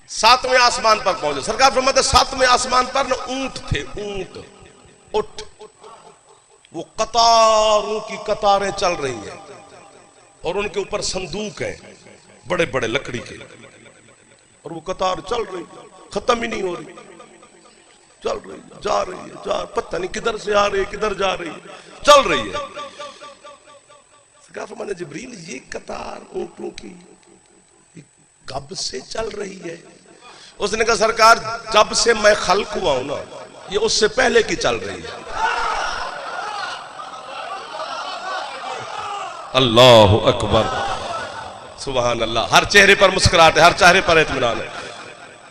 7वें आसमान पर पहुंचे। सरकार फरमाते 7वें आसमान पर ना ऊंट थे, ऊंट, उठ, वो कतारों की कतारें चल रही हैं और उनके ऊपर संदूक हैं बड़े बड़े लकड़ी के, और वो कतार चल रही, खत्म ही नहीं हो रही, चल रही, जा रही है, पता नहीं किधर से आ रही है, किधर जा रही है, चल रही है। सरकार फरमाते जिब्रील ये कतार ऊंटों की कब से चल रही है? उसने कहा सरकार जब से मैं खल्क हुआ हूं ना, ये उससे पहले की चल रही है। अल्लाह अकबर, सुभान अल्लाह। हर चेहरे पर मुस्कुराहट है, हर चेहरे पर इत्मीनान है।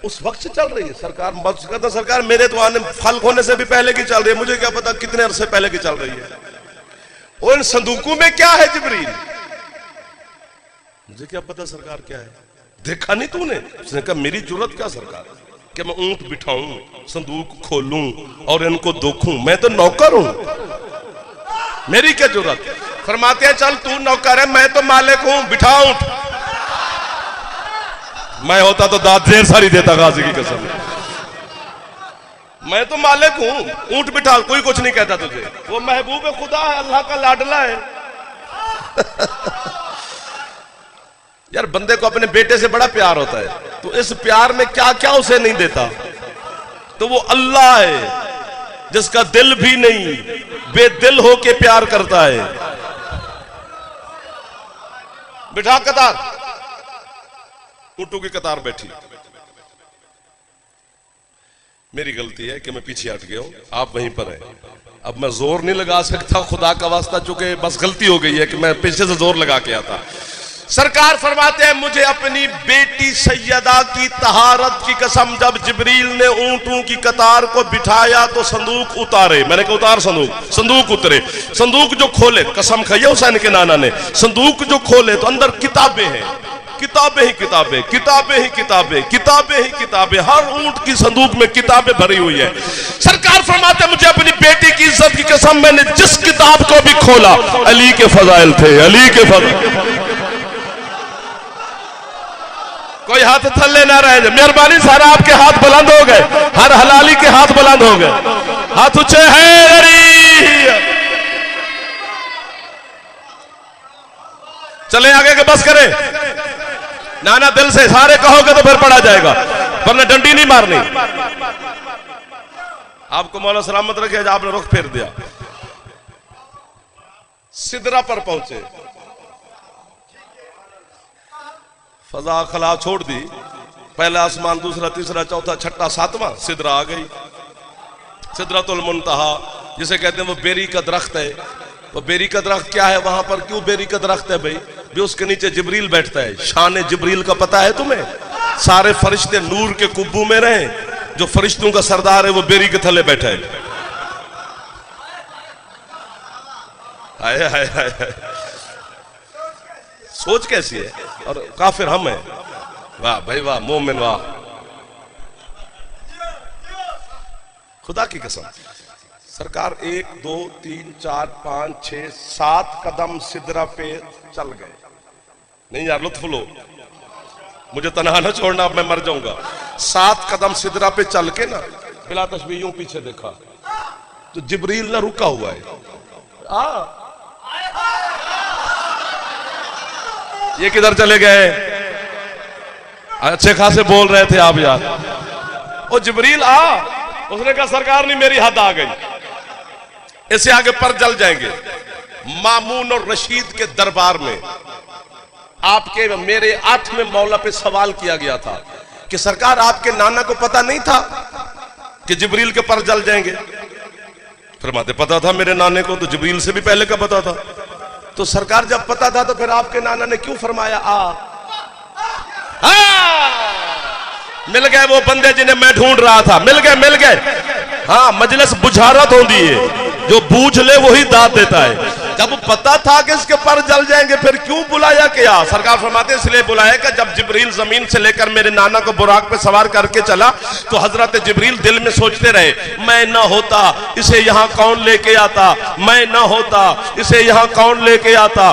उस वक्त से चल रही है। सरकार कहता सरकार मेरे तो आने फल होने से भी पहले की चल रही है, मुझे क्या पता कितने अरसे पहले की चल रही है। और इन संदूकों में क्या है जिब्रील? मुझे क्या पता सरकार क्या है, देखा नहीं तूने? उसने कहा मेरी जरूरत क्या सरकार कि मैं ऊंट बिठाऊं, संदूक खोलूं और इनको देखूं? मैं तो नौकर हूं, मेरी क्या जरूरत? फरमाते हैं चल तू नौकर है, मैं तो मालिक हूं, बिठा ऊंट। मैं होता तो दाद ढेर सारी देता गाजी की कसम, मैं तो मालिक हूं, ऊंट बिठा, कोई कुछ नहीं कहता तुझे। वो महबूब खुदा है, अल्लाह का लाडला है। यार बंदे को अपने बेटे से बड़ा प्यार होता है, तो इस प्यार में क्या क्या उसे नहीं देता। तो वो अल्लाह है जिसका दिल भी नहीं, बेदिल होके प्यार करता है। बिठा कतार, ऊंटों की कतार बैठी। मेरी गलती है कि मैं पीछे हट गया हूं, आप वहीं पर हैं। अब मैं जोर नहीं लगा सकता, खुदा का वास्ता, चूंकि बस गलती हो गई है कि मैं पीछे से जोर लगा के आता। सरकार फरमाते हैं मुझे अपनी बेटी सैयदा की तहारत की कसम, जब जिब्रील ने ऊंटों की कतार को बिठाया तो संदूक उतारे। मैंने कहा उतार संदूक, संदूक उतरे। संदूक जो खोले, कसम खाई हुसैन के नाना ने, संदूक जो खोले तो अंदर किताबें हैं, किताबें ही किताबें, किताबें ही किताबें, किताबें ही किताबें, हर ऊंट की संदूक में किताबें भरी हुई है। सरकार फरमाते हैं मुझे अपनी बेटी की इज्जत की कसम, मैंने जिस किताब को भी खोला अली के फजाइल थे, अली के फजाइल। कोई हाथ थल्ले ना रह जाए, मेहरबानी सारा आपके हाथ बुलंद हो गए, हर हलाली के हाथ बुलंद हो गए, हाथ ऊंचे हैं। चले आगे के बस करें नाना, दिल से सारे कहोगे तो फिर पढ़ा जाएगा, वरना डंडी नहीं मारनी। आपको मौला सलामत रखे, आपने रुख फेर दिया। सिदरा पर पहुंचे, फजा खला छोड़ दी, पहला आसमान, दूसरा, तीसरा, चौथा, छठा, सातवां, सिदरा आ गई। सिदरतुल मुंतहा जिसे कहते हैं वो बेरी का दरख्त है। वो बेरी का दरख्त क्या है, वहां पर क्यों बेरी का दरख्त है भाई? भी उसके नीचे जिब्रील बैठता है। शान जिब्रील का पता है तुम्हें? सारे फरिश्ते नूर के कुब्बू में रहे, जो फरिश्तों का सरदार है वो बेरी के थले बैठा है। हाय हाय हाय, सोच कैसी है, और काफिर हम हैं। वाह भाई वाह, मोमिन वाह, खुदा की कसम। सरकार 1 2 3 4 5 6 7 कदम सिदरा पे चल गए। नहीं यार लुत्फ लो, मुझे तनहा न छोड़ना, अब मैं मर जाऊंगा। 7 कदम सिदरा पे चल के ना बिला तशबीह यूं पीछे देखा तो जिब्रील ना रुका हुआ है। ये किधर चले गए? अच्छे खासे बोल रहे थे आप यार। ओ जिब्रील आ, उसने कहा सरकार नहीं, मेरी हद आ गई, इससे आगे पर जल जाएंगे। मामून और रशीद के दरबार में आपके मेरे 8वें मौला पे सवाल किया गया था कि सरकार आपके नाना को पता नहीं था कि जिब्रील के पर जल जाएंगे? फरमाते पता था मेरे नाने को, तो जिब्रील से भी पहले का पता था। तो सरकार जब पता था तो फिर आपके नाना ने क्यों फरमाया आ? मिल गए वो बंदे जिन्हें मैं ढूंढ रहा था, मिल गए मिल गए। हाँ, मजलिस बुझारत होती है, जो बूझ ले वही दाद देता है। जब पता था कि इसके पर जल जाएंगे फिर क्यों बुलाया क्या? सरकार फरमाते इसलिए बुलाया कि जब जिब्रील जमीन से लेकर मेरे नाना को बुराक पे सवार करके चला तो हजरत जिब्रील दिल में सोचते रहे, मैं ना होता इसे यहाँ कौन लेके आता, मैं ना होता इसे यहाँ कौन लेके आता।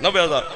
90,000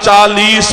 40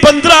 15